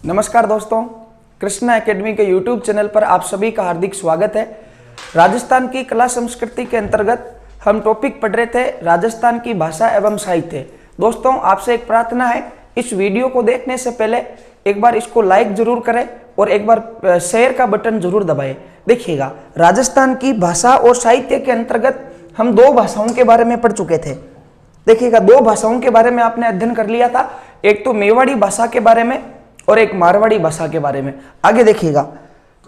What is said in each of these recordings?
नमस्कार दोस्तों, कृष्णा एकेडमी के यूट्यूब चैनल पर आप सभी का हार्दिक स्वागत है। राजस्थान की कला संस्कृति के अंतर्गत हम टॉपिक पढ़ रहे थे राजस्थान की भाषा एवं साहित्य। दोस्तों, आपसे एक प्रार्थना है, इस वीडियो को देखने से पहले एक बार इसको लाइक जरूर करें और एक बार शेयर का बटन जरूर दबाएं। देखिएगा, राजस्थान की भाषा और साहित्य के अंतर्गत हम दो भाषाओं के बारे में पढ़ चुके थे। देखिएगा, दो भाषाओं के बारे में आपने अध्ययन कर लिया था, एक तो मेवाड़ी भाषा के बारे में और एक मारवाड़ी भाषा के बारे में। आगे देखिएगा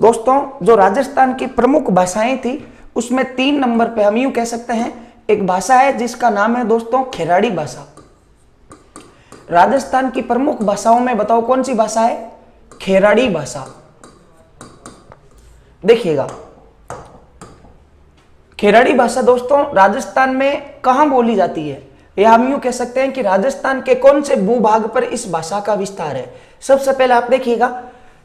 दोस्तों, जो राजस्थान की प्रमुख भाषाएं थी उसमें 3 नंबर पे हम यूं कह सकते हैं एक भाषा है जिसका नाम है दोस्तों खेराड़ी भाषा। राजस्थान की प्रमुख भाषाओं में बताओ कौन सी भाषा है? खेराड़ी भाषा। देखिएगा, खेराड़ी भाषा दोस्तों राजस्थान में कहां बोली जाती है, या हम यूं कह सकते हैं कि राजस्थान के कौन से भूभाग पर इस भाषा का विस्तार है। सबसे पहले आप देखिएगा,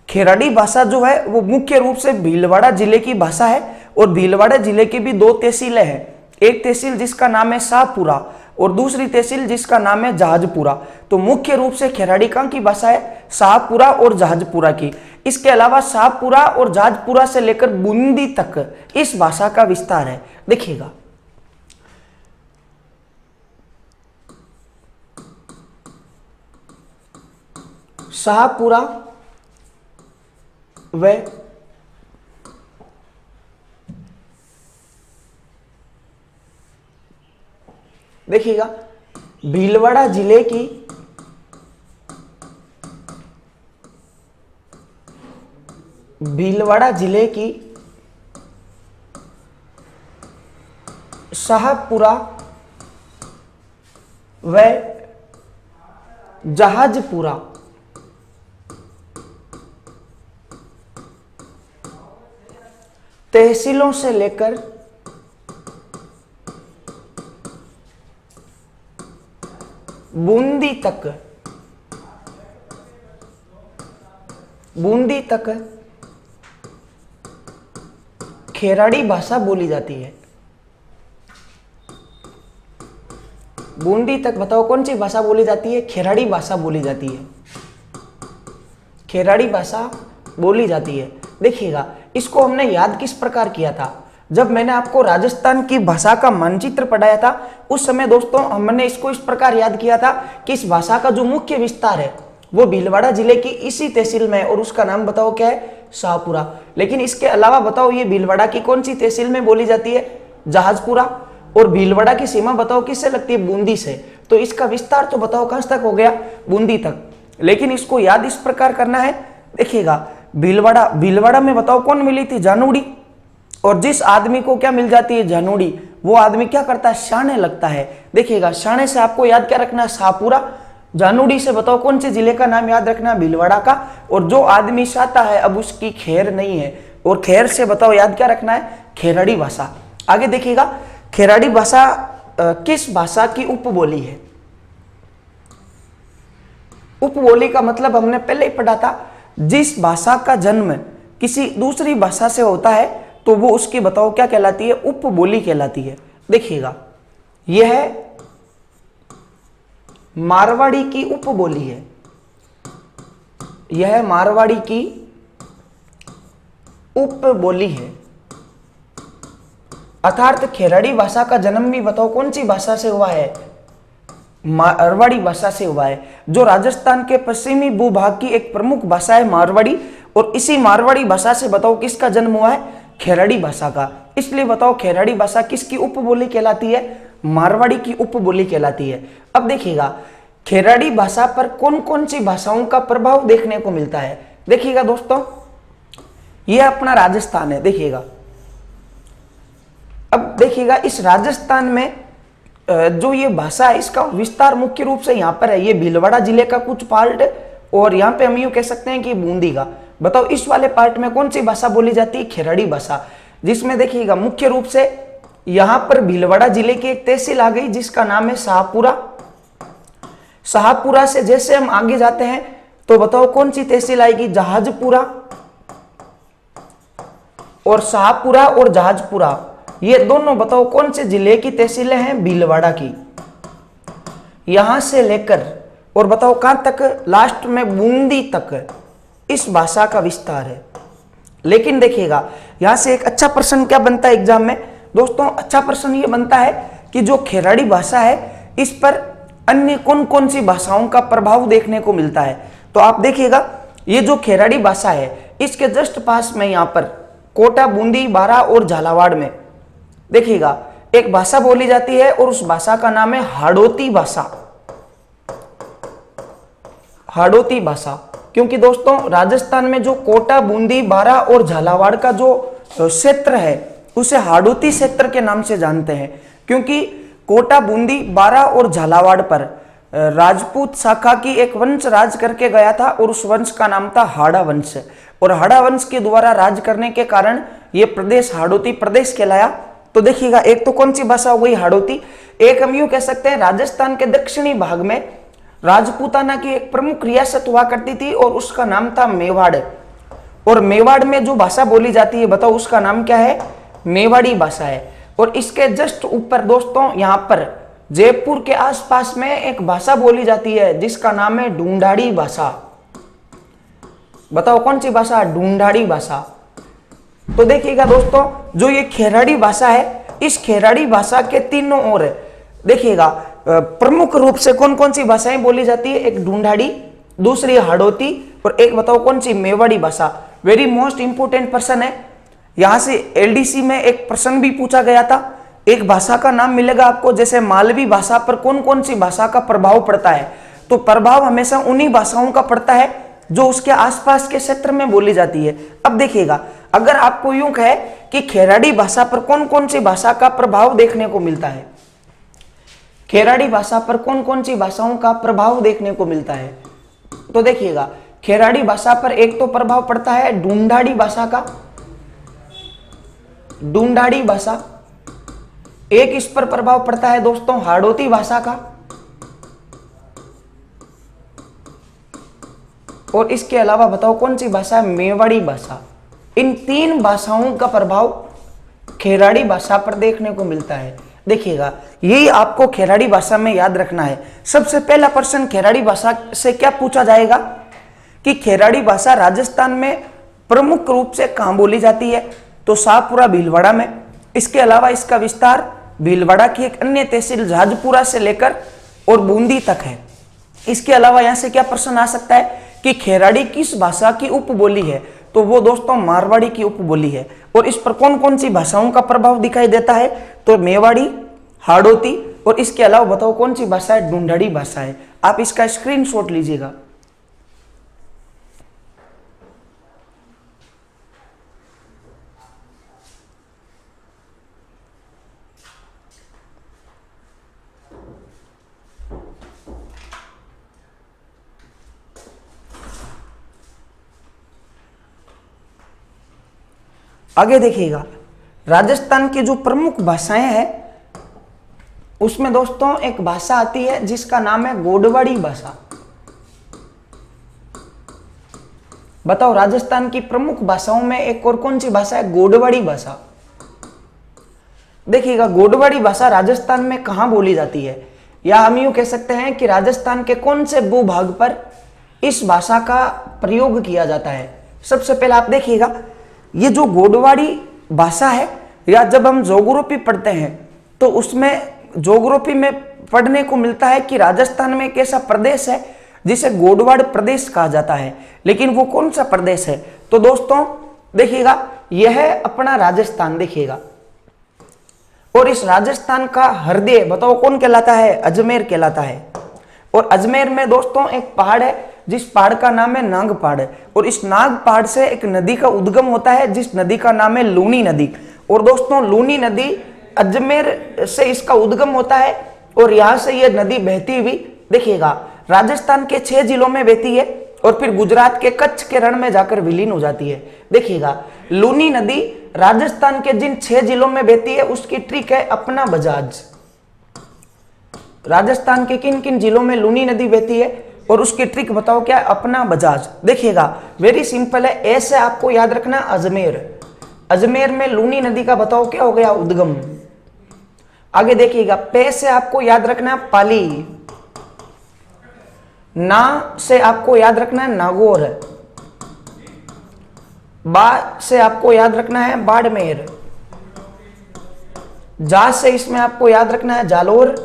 खेराड़ी भाषा जो है वो मुख्य रूप से भीलवाड़ा जिले की भाषा है और भीलवाड़ा जिले की भी 2 तहसीलें हैं। एक तहसील जिसका नाम है शाहपुरा और दूसरी तहसील जिसका नाम है जहाजपुरा। तो मुख्य रूप से खेराड़ी कहां की भाषा है? शाहपुरा और जहाजपुरा की। इसके अलावा शाहपुरा और जहाजपुरा से लेकर बूंदी तक इस भाषा का विस्तार है। देखिएगा, शाहपुरा व देखिएगा भीलवाड़ा जिले की शाहपुरा व जहाजपुरा तहसीलों से लेकर बूंदी तक खेराड़ी भाषा बोली जाती है। बूंदी तक बताओ कौन सी भाषा बोली जाती है? खेराड़ी भाषा बोली जाती है। खेराड़ी भाषा बोली जाती है। देखिएगा, इसको हमने याद किस प्रकार किया था? जब मैंने आपको राजस्थान की भाषा का मानचित्र पढ़ाया था उस समय दोस्तों हमने इसको इस प्रकार याद किया था कि इस भाषा का जो मुख्य विस्तार है वो भीलवाड़ा जिले की इसी तहसील में है और उसका नाम बताओ क्या है? शाहपुरा। लेकिन इसके अलावा बताओ ये भीलवाड़ा की कौन सी तहसील में बोली जाती है? जहाजपुरा। और भीलवाड़ा की सीमा बताओ किससे लगती है? बूंदी से। तो इसका विस्तार तो बताओ कहां तक हो गया? बूंदी तक। लेकिन इसको याद इस प्रकार करना है। देखिएगा, भीलवाड़ा में बताओ कौन मिली थी? जानूड़ी। और जिस आदमी को क्या मिल जाती है? जानूड़ी, वो आदमी क्या करता है? शाणे लगता है। देखिएगा, शाणे से आपको याद क्या रखना है? शाहपुरा। जानूड़ी से बताओ कौन से जिले का नाम याद रखना है? भीलवाड़ा का। और जो आदमी शाता है अब उसकी खैर नहीं है, और खैर से बताओ याद क्या रखना है? खेराड़ी भाषा। आगे देखिएगा, खेराड़ी भाषा किस भाषा की उपबोली है? उपबोली का मतलब हमने पहले ही पढ़ा था, जिस भाषा का जन्म किसी दूसरी भाषा से होता है तो वो उसकी बताओ क्या कहलाती है? उपबोली कहलाती है। देखिएगा, यह मारवाड़ी की उपबोली है। यह मारवाड़ी की उपबोली है। अर्थात खेराड़ी भाषा का जन्म भी बताओ कौन सी भाषा से हुआ है? मारवाड़ी भाषा से हुआ है, जो राजस्थान के पश्चिमी भूभाग की एक प्रमुख भाषा है मारवाड़ी। और इसी मारवाड़ी भाषा से बताओ किसका जन्म हुआ है? खेराड़ी भाषा का। इसलिए बताओ खेराड़ी भाषा किसकी उपबोली कहलाती है? मारवाड़ी की उपबोली कहलाती है। अब देखिएगा, खेराड़ी भाषा पर कौन कौन सी भाषाओं का प्रभाव देखने को मिलता है? देखिएगा दोस्तों, यह अपना राजस्थान है। देखिएगा, अब देखिएगा इस राजस्थान में जो ये भाषा है इसका विस्तार मुख्य रूप से यहाँ पर है। ये भीलवाड़ा जिले का कुछ पार्ट और यहाँ पे हम यूं कह सकते हैं कि बूंदी का। बताओ इस वाले पार्ट में कौन सी भाषा बोली जाती है? खेराड़ी भाषा। जिसमें देखिएगा मुख्य रूप से यहाँ पर भीलवाड़ा जिले की एक तहसील आ गई जिसका नाम है शाहपुरा। शाहपुरा से जैसे हम आगे जाते हैं तो बताओ कौन सी तहसील आएगी? जहाजपुरा। और शाहपुरा और जहाजपुरा ये दोनों बताओ कौन से जिले की तहसीलें हैं? भीलवाड़ा की। यहां से लेकर और बताओ कहां तक? लास्ट में बूंदी तक। इस भाषा का विस्तार है। लेकिन देखिएगा यहां से एक अच्छा प्रश्न क्या बनता है एग्जाम में दोस्तों, अच्छा प्रश्न ये बनता है कि जो खेराड़ी भाषा है इस पर अन्य कौन कौन सी भाषाओं का प्रभाव देखने को मिलता है। तो आप देखिएगा ये जो खेराड़ी भाषा है इसके जस्ट पास में यहां पर कोटा, बूंदी, बारा और झालावाड़ में देखिएगा एक भाषा बोली जाती है और उस भाषा का नाम है हाड़ौती भाषा। हाड़ौती भाषा, क्योंकि दोस्तों राजस्थान में जो कोटा, बूंदी, बारा और झालावाड़ का जो क्षेत्र है उसे हाड़ौती क्षेत्र के नाम से जानते हैं, क्योंकि कोटा, बूंदी, बारा और झालावाड़ पर राजपूत शाखा की एक वंश राज करके गया था और उस वंश का नाम था हाड़ा वंश। और हाड़ा वंश के द्वारा राज करने के कारण यह प्रदेश हाड़ौती प्रदेश कहलाया। तो देखिएगा एक तो कौन सी भाषा हो गई हाड़ौती, एक हम यूं कह सकते हैं राजस्थान के दक्षिणी भाग में राजपूताना की एक प्रमुख रियासत हुआ करती थी और उसका नाम था मेवाड़। और मेवाड़ में जो भाषा बोली जाती है बताओ उसका नाम क्या है, मेवाड़ी भाषा है। और इसके जस्ट ऊपर दोस्तों यहां पर जयपुर के आसपास में एक भाषा बोली जाती है जिसका नाम है ढूंढाड़ी भाषा। बताओ कौन सी भाषा, ढूंढाड़ी भाषा। तो देखिएगा दोस्तों जो ये खेराड़ी भाषा है इस खेराड़ी भाषा के तीनों ओर देखिएगा प्रमुख रूप से कौन कौन सी भाषाएं बोली जाती है, एक ढूंढाड़ी, दूसरी हाड़ौती और एक बताओ कौन सी, मेवाड़ी भाषा। वेरी मोस्ट इंपोर्टेंट प्रश्न है, यहां से एलडीसी में एक प्रश्न भी पूछा गया था। एक भाषा का नाम मिलेगा आपको, जैसे मालवी भाषा पर कौन कौन सी भाषा का प्रभाव पड़ता है, तो प्रभाव हमेशा उन्हीं भाषाओं का पड़ता है जो उसके आसपास के क्षेत्र में बोली जाती है। अब देखिएगा अगर आपको यूं कहे कि खेराड़ी भाषा पर कौन कौन सी भाषा का प्रभाव देखने को मिलता है, खेराड़ी भाषा पर कौन कौन सी भाषाओं का प्रभाव देखने को मिलता है, तो देखिएगा खेराड़ी भाषा पर एक तो प्रभाव पड़ता है ढूंढाड़ी भाषा का, ढूंढाड़ी भाषा। एक इस पर प्रभाव पड़ता है दोस्तों हाड़ौती भाषा का, और इसके अलावा बताओ कौन सी भाषा है, मेवाड़ी भाषा। इन तीन भाषाओं का प्रभाव खेराड़ी भाषा पर देखने को मिलता है। देखिएगा यही आपको खेराड़ी भाषा में याद रखना है। सबसे पहला प्रश्न खेराड़ी भाषा से क्या पूछा जाएगा कि खेराड़ी भाषा राजस्थान में प्रमुख रूप से कहां बोली जाती है, तो शाहपुरा, भीलवाड़ा में। इसके अलावा इसका विस्तार भीलवाड़ा की एक अन्य तहसील झाजपुरा से लेकर और बूंदी तक है। इसके अलावा यहां से क्या प्रश्न आ सकता है कि खेराड़ी किस भाषा की उपबोली है, तो वो दोस्तों मारवाड़ी की उपबोली है। और इस पर कौन कौन सी भाषाओं का प्रभाव दिखाई देता है, तो मेवाड़ी, हाड़ौती और इसके अलावा बताओ कौन सी भाषा है, ढूंढाड़ी भाषा है। आप इसका स्क्रीनशॉट लीजिएगा। आगे देखिएगा राजस्थान की जो प्रमुख भाषाएं हैं उसमें दोस्तों एक भाषा आती है जिसका नाम है गोडवाड़ी भाषा। बताओ राजस्थान की प्रमुख भाषाओं में एक और कौन सी भाषा है, गोडवाड़ी भाषा। देखिएगा गोडवाड़ी भाषा राजस्थान में कहां बोली जाती है, या हम यूं कह सकते हैं कि राजस्थान के कौन से भूभाग पर इस भाषा का प्रयोग किया जाता है। सबसे पहले आप देखिएगा ये जो गोडवाड़ी भाषा है, या जब हम ज्योग्राफी पढ़ते हैं तो उसमें ज्योग्राफी में पढ़ने को मिलता है कि राजस्थान में एक ऐसा प्रदेश है जिसे गोडवाड़ प्रदेश कहा जाता है। लेकिन वो कौन सा प्रदेश है, तो दोस्तों देखिएगा यह है अपना राजस्थान। देखिएगा और इस राजस्थान का हृदय बताओ कौन कहलाता है, अजमेर कहलाता है। और अजमेर में दोस्तों एक पहाड़ है जिस पहाड़ का नाम है नाग पहाड़, और इस नाग पहाड़ से एक नदी का उद्गम होता है जिस नदी का नाम है लूनी नदी। और दोस्तों लूनी नदी अजमेर से इसका उद्गम होता है और यहां से यह नदी बहती हुई देखिएगा राजस्थान के 6 जिलों में बहती है और फिर गुजरात के कच्छ के रण में जाकर विलीन हो जाती है। देखिएगा लूनी नदी राजस्थान के जिन 6 जिलों में बहती है उसकी ट्रिक है अपना बजाज। राजस्थान के किन किन जिलों में लूनी नदी बहती है और उसकी ट्रिक बताओ क्या है, अपना बजाज। देखिएगा वेरी सिंपल है, ऐसे आपको याद रखना अजमेर। अजमेर में लूनी नदी का बताओ क्या हो गया, उद्गम। आगे देखिएगा पे से आपको याद रखना पाली, ना से आपको याद रखना है नागौर, बा से आपको याद रखना है बाड़मेर, जा से इसमें आपको याद रखना है जालोर,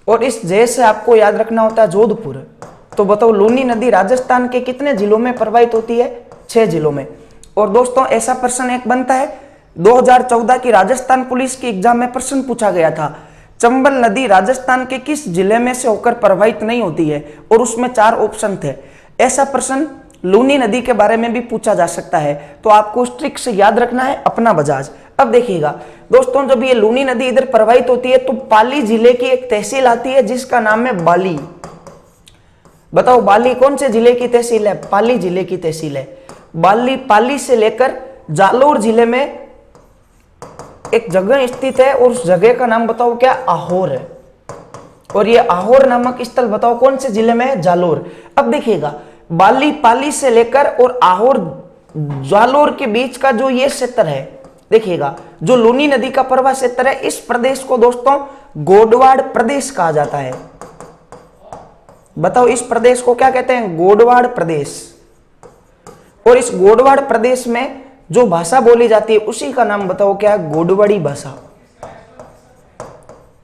और इस जे से आपको याद रखना होता है जोधपुर। तो बताओ लूनी नदी राजस्थान के कितने जिलों में प्रवाहित होती है? 6 जिलों में। और दोस्तों ऐसा प्रश्न एक बनता है, 2014 की राजस्थान पुलिस की एग्जाम में प्रश्न पूछा गया था, चंबल नदी राजस्थान के किस जिले में से होकर प्रवाहित नहीं होती है? और उसमें 4 ऑप्शन थे। ऐसा प्रश्न लूनी नदी के बारे में भी पूछा जा सकता है। तो आपको ट्रिक से याद रखना है अपना बजाज। अब देखिएगा दोस्तों, जब ये लूनी नदी इधर प्रवाहित होती है तो पाली जिले की एक तहसील आती है जिसका नाम है बाली। बताओ बाली कौन से जिले की तहसील है? पाली जिले की तहसील है बाली। पाली से लेकर जालोर जिले में एक जगह स्थित है और उस जगह का नाम बताओ क्या? आहोर है। और ये आहोर नामक स्थल बताओ कौन से जिले में है? जालोर। अब देखिएगा बाली पाली से लेकर और आहोर जालोर के बीच का जो ये क्षेत्र है, देखिएगा जो लूनी नदी का प्रवाह क्षेत्र है, इस प्रदेश को दोस्तों गोडवाड़ प्रदेश कहा जाता है। बताओ इस प्रदेश को क्या कहते हैं? गोडवाड़ प्रदेश। और इस गोडवाड़ प्रदेश में जो भाषा बोली जाती है उसी का नाम बताओ क्या है? गोडवाड़ी भाषा।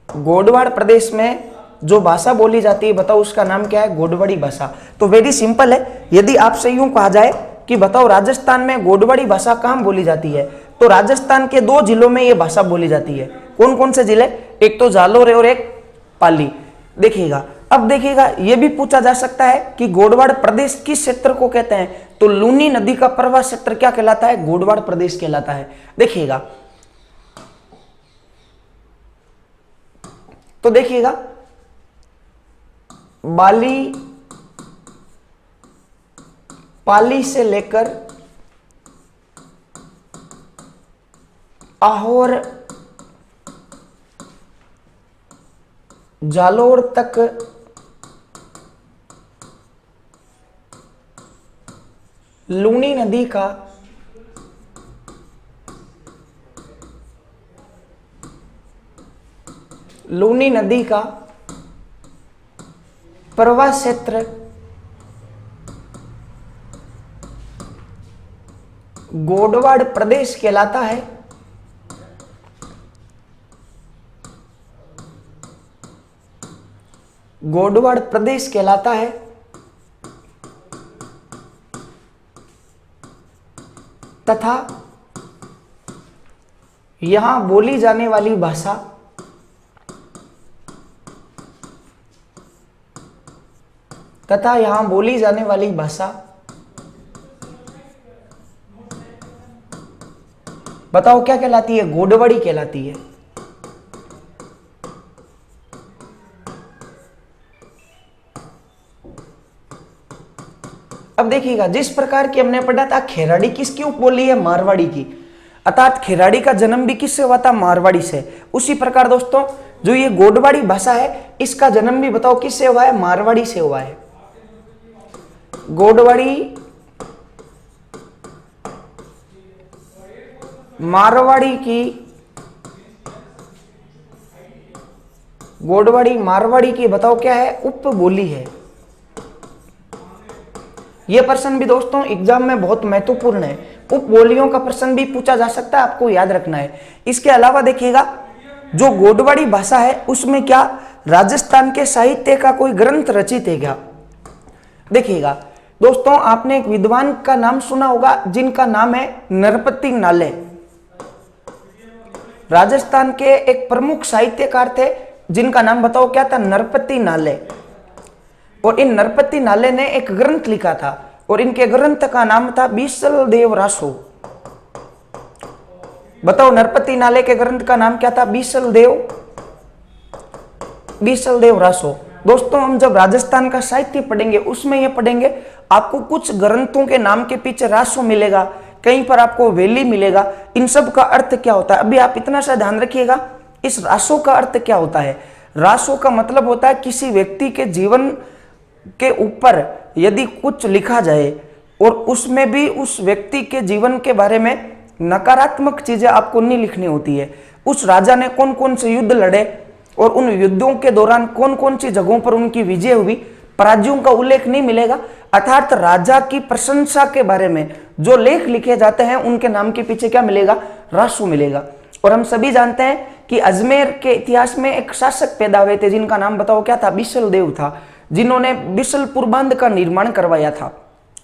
गोडवाड़ प्रदेश में जो भाषा बोली जाती है बताओ उसका नाम क्या है? गोडवाड़ी भाषा। तो वेरी सिंपल है, यदि आपसे यूं कहा जाए कि बताओ राजस्थान में गोडवाड़ी भाषा कहां बोली जाती है, तो राजस्थान के 2 जिलों में यह भाषा बोली जाती है। कौन कौन से जिले? एक तो जालोर है और एक पाली। देखिएगा अब देखिएगा यह भी पूछा जा सकता है कि गोडवाड़ प्रदेश किस क्षेत्र को कहते हैं? तो लूनी नदी का प्रवाह क्षेत्र क्या कहलाता है? गोडवाड़ प्रदेश कहलाता है। देखिएगा तो देखिएगा बाली पाली से लेकर आहोर जालोर तक लूनी नदी का प्रवाह क्षेत्र गोडवाड़ प्रदेश कहलाता है। गोडवाड़ प्रदेश कहलाता है तथा यहां बोली जाने वाली भाषा बताओ क्या कहलाती है? गोडवाड़ी कहलाती है। अब देखिएगा जिस प्रकार की हमने पढ़ा था खेराड़ी किसकी उपबोली है? मारवाड़ी की। अर्थात खेराड़ी का जन्म भी किससे हुआ था? मारवाड़ी से। उसी प्रकार दोस्तों जो ये गोडवाड़ी भाषा है इसका जन्म भी बताओ किससे हुआ है? मारवाड़ी से हुआ है। गोडवाड़ी मारवाड़ी की बताओ क्या है? उपबोली है। यह प्रश्न भी दोस्तों एग्जाम में बहुत महत्वपूर्ण है। उपबोलियों का प्रश्न भी पूछा जा सकता है, आपको याद रखना है। इसके अलावा देखिएगा जो गोडवाड़ी भाषा है उसमें क्या राजस्थान के साहित्य का कोई ग्रंथ रचित है क्या? देखिएगा दोस्तों आपने एक विद्वान का नाम सुना होगा जिनका नाम है नरपति नाले। राजस्थान के एक प्रमुख साहित्यकार थे जिनका नाम बताओ क्या था? नरपति नाले। और इन नरपति नाले ने एक ग्रंथ लिखा था और इनके ग्रंथ का नाम था बीसल देव रासो। बताओ नरपति नाले के ग्रंथ का नाम क्या था? बीसल देव रासो। दोस्तों हम जब राजस्थान का साहित्य पढ़ेंगे उसमें यह पढ़ेंगे आपको कुछ ग्रंथों के नाम के पीछे रासो मिलेगा, कहीं पर आपको वैली मिलेगा। इन सब का अर्थ क्या होता है अभी आप इतना सा ध्यान रखिएगा। इस रासो का अर्थ क्या होता है? रासो का मतलब होता है किसी व्यक्ति के जीवन के ऊपर यदि कुछ लिखा जाए और उसमें भी उस व्यक्ति के जीवन के बारे में नकारात्मक चीजें आपको नहीं लिखनी होती है। उस राजा ने कौन कौन से युद्ध लड़े और उन युद्धों के दौरान कौन कौन सी जगहों पर उनकी विजय हुई, पराजयों का उल्लेख नहीं मिलेगा, अर्थात राजा की प्रशंसा के बारे में जो लेख लिखे जाते हैं उनके नाम के पीछे क्या मिलेगा, रासो मिलेगा। और हम सभी जानते हैं कि अजमेर के इतिहास में एक शासक पैदा हुए थे जिनका नाम बताओ क्या था, बिसल देव था, जिन्होंने बिसलपुर बांध का निर्माण करवाया था।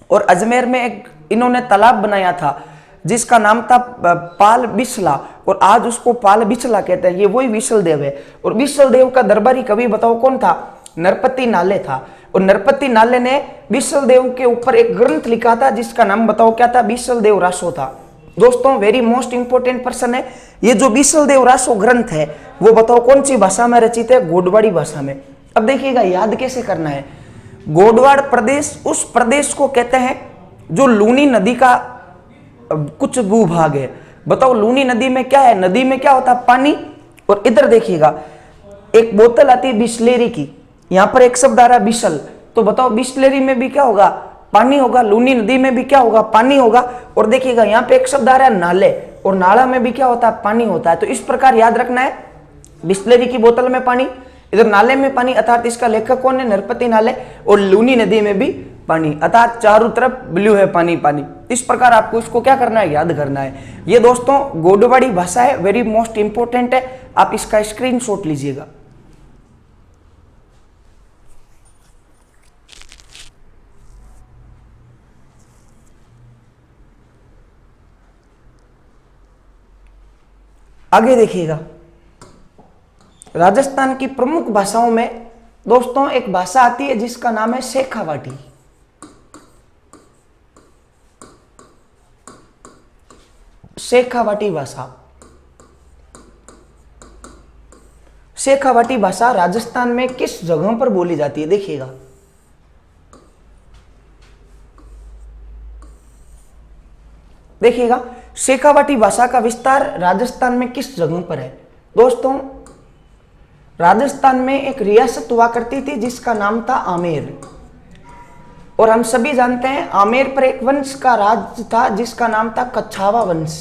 और अजमेर में एक इन्होंने तालाब बनाया था जिसका नाम था पाल बिसला, और आज उसको पाल बिचला कहते हैं। ये वही बिसल देव है। और बिसल देव का दरबारी कवि बताओ कौन था, नरपति नाले था। और नरपति नाले ने बिसल देव के ऊपर एक ग्रंथ लिखा था जिसका नाम बताओ क्या था, बिसल देव रासो था। दोस्तों वेरी मोस्ट इंपोर्टेंट पर्सन है। ये जो बिसल देव रासो ग्रंथ है वो बताओ कौन सी भाषा में रचित है, गोडवाड़ी भाषा में। अब देखिएगा याद कैसे करना है। गोडवाड़ प्रदेश उस प्रदेश को कहते हैं जो लूनी नदी का कुछ भूभाग है। बताओ लूनी नदी में क्या है, नदी में क्या होता है, पानी। और इधर देखिएगा एक बोतल आती है बिस्लेरी की, यहां पर एक शब्द आ रहा है बिसल, तो बताओ बिस्लेरी में भी क्या होगा, पानी होगा। लूनी नदी में भी क्या होगा, पानी होगा। और देखिएगा यहाँ पे एक शब्द आ रहा है नाले, और नाला में भी क्या होता है, पानी होता है। तो इस प्रकार याद रखना है, बिस्लेरी की बोतल में पानी, इधर नाले में पानी, अर्थात इसका लेखक कौन है, नरपति नाले। और लूनी नदी में भी पानी, अर्थात चारों तरफ ब्लू है, पानी पानी। इस प्रकार आपको इसको क्या करना है, याद करना है। ये दोस्तों गोडवाड़ी भाषा है, वेरी मोस्ट इंपोर्टेंट है, आप इसका स्क्रीनशॉट लीजिएगा। आगे देखिएगा, राजस्थान की प्रमुख भाषाओं में दोस्तों एक भाषा आती है जिसका नाम है शेखावाटी। शेखावाटी भाषा, शेखावाटी भाषा राजस्थान में किस जगह पर बोली जाती है, देखिएगा। देखिएगा शेखावाटी भाषा का विस्तार राजस्थान में किस जगह पर है। दोस्तों राजस्थान में एक रियासत हुआ करती थी जिसका नाम था आमेर, और हम सभी जानते हैं आमेर पर एक वंश का राज था जिसका नाम था कच्छावा वंश।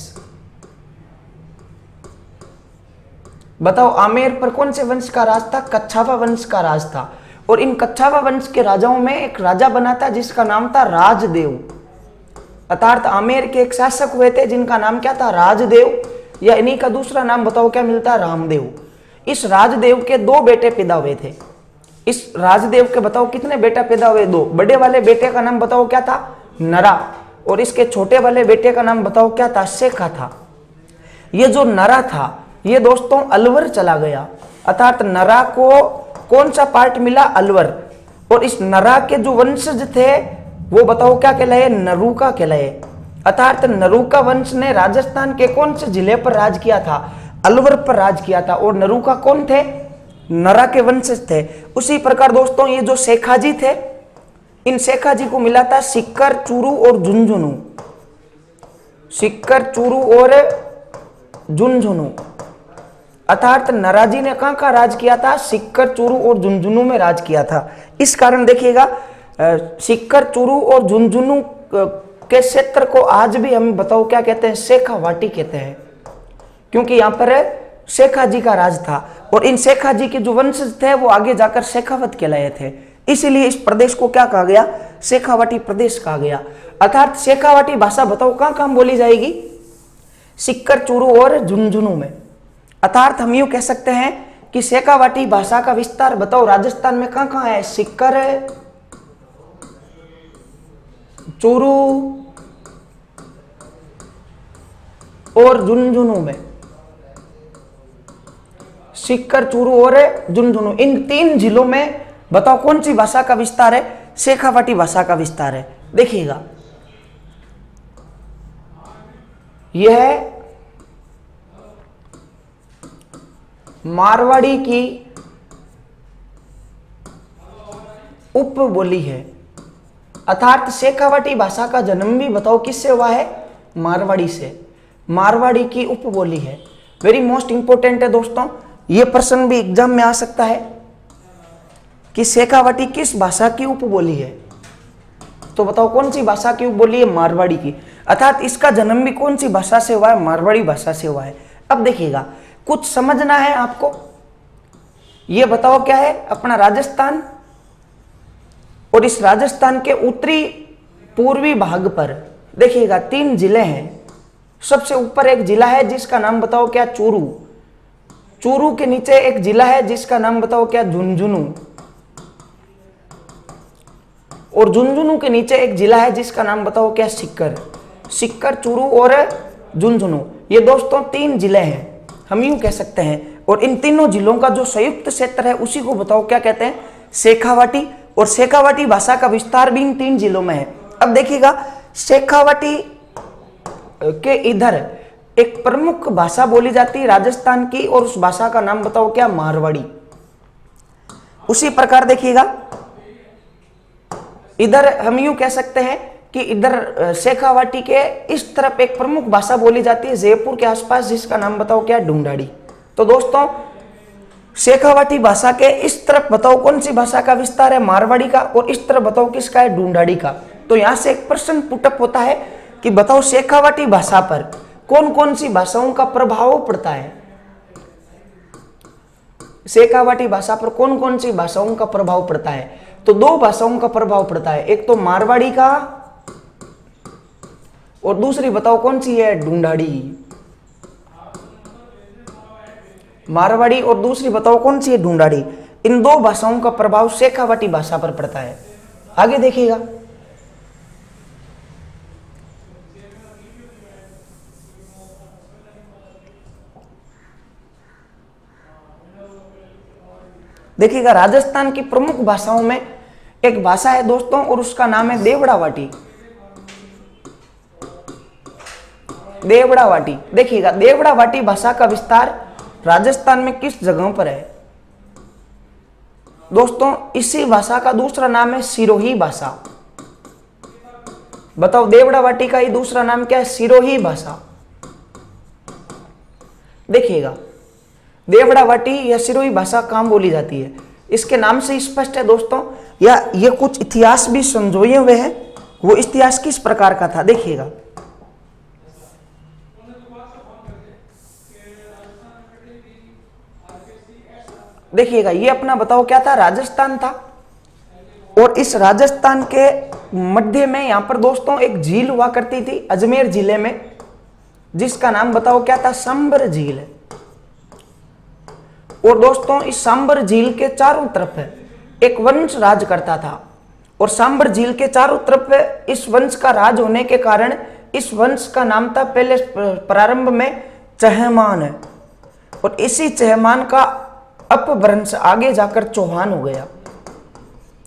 बताओ आमेर पर कौन से वंश का राज था, कच्छावा वंश का राज था। और इन कच्छावा वंश के राजाओं में एक राजा बना था जिसका नाम था राजदेव, अर्थात आमेर के एक शासक हुए थे जिनका नाम क्या था, राजदेव, या इन्हीं का दूसरा नाम बताओ क्या मिलता है, रामदेव। इस राजदेव के दो बेटे पैदा हुए थे। इस राजदेव के बताओ कितने बेटा पैदा हुए, दो। बड़े वाले बेटे का नाम बताओ क्या था, नरा, और इसके छोटे वाले बेटे का नाम बताओ क्या था, शेखा था। ये जो नरा था ये दोस्तों अलवर चला गया, अर्थात नरा को कौन सा पार्ट मिला, अलवर। और इस नरा के जो वंशज थे वो बताओ क्या कहलाए, नरूका कहलाए। अर्थात नरूका वंश ने राजस्थान के कौन से जिले पर राज किया था, अलवर पर राज किया था। और नरूका कौन थे, नरा के वंशज थे। उसी प्रकार दोस्तों ये जो शेखाजी थे, इन शेखाजी को मिला था सिक्कर, चूरू और झुंझुनू। सिक्कर, चूरू और झुंझुनू, अर्थात नराजी ने कहां का राज किया था, सिक्कर, चूरू और झुंझुनू में राज किया था। इस कारण देखिएगा सिक्कर, चूरू और झुंझुनू के क्षेत्र को आज भी हम बताओ क्या कहते हैं, शेखावाटी कहते हैं, क्योंकि यहां पर शेखाजी का राज था। और इन शेखाजी के जो वंशज थे वो आगे जाकर शेखावत कहलाए थे, इसीलिए इस प्रदेश को क्या कहा गया, शेखावाटी प्रदेश कहा गया। अर्थात शेखावाटी भाषा बताओ कहां कहां बोली जाएगी, सिक्कर, चूरू और झुंझुनू में। अर्थात हम यूं कह सकते हैं कि शेखावाटी भाषा का विस्तार बताओ राजस्थान में कहां कहां है, सिक्कर, चूरू और झुंझुनू में। सिक्कर, चूरू और झुंझुनू, इन तीन जिलों में बताओ कौन सी भाषा का विस्तार है, शेखावाटी भाषा का विस्तार है। देखिएगा यह मारवाड़ी की उपबोली है, अर्थात शेखावाटी भाषा का जन्म भी बताओ किससे हुआ है, मारवाड़ी से। मारवाड़ी की उपबोली है, वेरी मोस्ट इंपोर्टेंट है दोस्तों। यह प्रश्न भी एग्जाम में आ सकता है कि शेखावाटी किस भाषा की उपबोली है, तो बताओ कौन सी भाषा की उपबोली है, मारवाड़ी की। अर्थात इसका जन्म भी कौन सी भाषा से हुआ है, मारवाड़ी भाषा से हुआ है। अब देखिएगा कुछ समझना है आपको, यह बताओ क्या है, अपना राजस्थान और इस राजस्थान के उत्तरी पूर्वी भाग पर देखिएगा 3 जिले हैं। सबसे ऊपर एक जिला है जिसका नाम बताओ क्या, चूरू। चूरू के नीचे एक जिला है जिसका नाम बताओ क्या, झुंझुनू। और झुंझुनू के नीचे एक जिला है जिसका नाम बताओ क्या, सीकर। सीकर, चूरू और झुंझुनू, ये दोस्तों 3 जिले हैं, हम यूं कह सकते हैं। और इन तीनों जिलों का जो संयुक्त क्षेत्र है उसी को बताओ क्या कहते हैं, शेखावाटी। और शेखावाटी भाषा का विस्तार भी इन 3 जिलों में है। अब देखिएगा शेखावाटी के इधर एक प्रमुख भाषा बोली जाती है राजस्थान की, और उस भाषा का नाम बताओ क्या, मारवाड़ी। उसी प्रकार देखिएगा इधर हम यूं कह सकते हैं कि इधर शेखावाटी के इस तरफ एक प्रमुख भाषा बोली जाती है जयपुर के आसपास, जिसका नाम बताओ क्या, ढूंढाड़ी। तो दोस्तों शेखावाटी भाषा के इस तरफ बताओ कौन सी भाषा का विस्तार है, मारवाड़ी का, और इस तरफ बताओ किसका है, ढूंढाड़ी का। तो यहां से एक प्रश्न पुटअप होता है कि बताओ शेखावाटी भाषा पर कौन कौन सी भाषाओं का प्रभाव पड़ता है। शेखावाटी भाषा पर कौन कौन सी भाषाओं का प्रभाव पड़ता है, तो 2 भाषाओं का प्रभाव पड़ता है, एक तो मारवाड़ी का और दूसरी बताओ कौन सी है, ढूंढाड़ी। मारवाड़ी और दूसरी बताओ कौन सी है, ढूंढाड़ी। इन 2 भाषाओं का प्रभाव शेखावाटी भाषा पर पड़ता है। आगे देखिएगा देखिएगा राजस्थान की प्रमुख भाषाओं में एक भाषा है दोस्तों, और उसका नाम है देवड़ावाटी। देवड़ावाटी, देखिएगा देवड़ावाटी भाषा का विस्तार राजस्थान में किस जगह पर है दोस्तों, इसी भाषा का दूसरा नाम है सिरोही भाषा। बताओ देवड़ावाटी का ही दूसरा नाम क्या है, सिरोही भाषा। देखिएगा देवड़ावाटी या सिरोही भाषा कहां बोली जाती है, इसके नाम से स्पष्ट है दोस्तों, या ये कुछ इतिहास भी संजोए हुए हैं। वो इतिहास किस प्रकार का था देखिएगा। देखिएगा ये अपना बताओ क्या था, राजस्थान था, और इस राजस्थान के मध्य में यहां पर दोस्तों एक झील हुआ करती थी अजमेर जिले में, जिसका नाम बताओ क्या था, सांबर झील। और दोस्तों इस सांबर झील के चारों तरफ एक वंश राज करता था, और सांबर झील के चारों तरफ इस वंश का राज होने के कारण इस वंश का नाम था पहले प्रारंभ में चहमान, और इसी चहमान का अपभ्रंश आगे जाकर चौहान हो गया।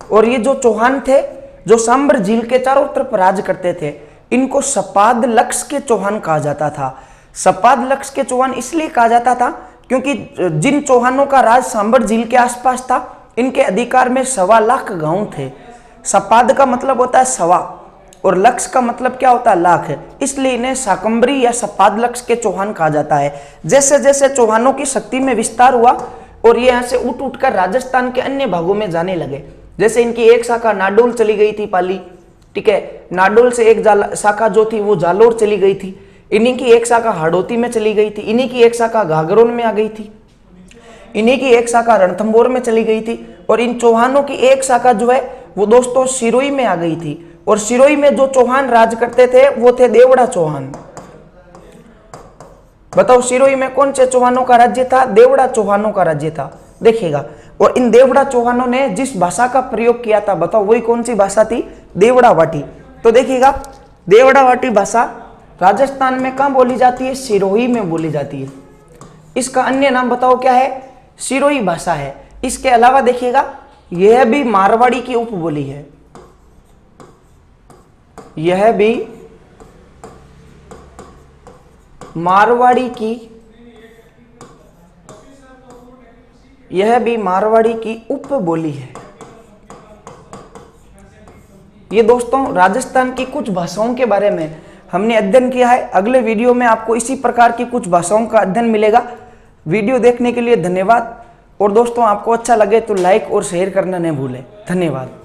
और ये जो चौहान थे जो सांबर झील के चारों तरफ राज करते थे, इनको सपाद लक्ष के चौहान कहा जाता था। सपाद लक्ष के चौहान इसलिए कहा जाता था क्योंकि जिन चौहानों का राज सांबर झील के आसपास था, इनके अधिकार में 1.25 लाख गांव थे। सपाद का मतलब होता है 1.25 और लक्ष का मतलब क्या होता है, लाख, इसलिए इन्हें शाकंभरी या सपाद लक्ष के चौहान कहा जाता है। जैसे जैसे चौहानों की शक्ति में विस्तार हुआ और ये यहाँ से उठ उठकर राजस्थान के अन्य भागों में जाने लगे, जैसे इनकी एक शाखा नाडोल चली गई थी पाली, ठीक है, नाडोल से एक शाखा जो थी वो जालोर चली गई थी, इन्हीं की एक शाखा हाड़ौती में चली गई थी, इन्हीं की एक शाखा घाघरोन में आ गई थी, इन्हीं की एक शाखा रणथंभौर में चली गई थी, और इन चौहानों की एक शाखा जो है वो दोस्तों सिरोही में आ गई थी। और सिरोही में जो चौहान राज करते थे वो थे देवड़ा चौहान। बताओ सिरोही में कौन से चौहानों का राज्य था, देवड़ा चौहानों का राज्य था। देखिएगा, और इन देवड़ा चौहानों ने जिस भाषा का प्रयोग किया था, बताओ वही कौन सी भाषा थी, देवड़ावाटी। तो देखिएगा देवड़ावाटी भाषा राजस्थान में कहां बोली जाती है, सिरोही में बोली जाती है। इसका अन्य नाम बताओ क्या है, सिरोही भाषा है। इसके अलावा देखिएगा यह भी मारवाड़ी की उपबोली है, यह भी मारवाड़ी की उपबोली है। ये दोस्तों राजस्थान की कुछ भाषाओं के बारे में हमने अध्ययन किया है। अगले वीडियो में आपको इसी प्रकार की कुछ भाषाओं का अध्ययन मिलेगा। वीडियो देखने के लिए धन्यवाद, और दोस्तों आपको अच्छा लगे तो लाइक और शेयर करना न भूलें। धन्यवाद।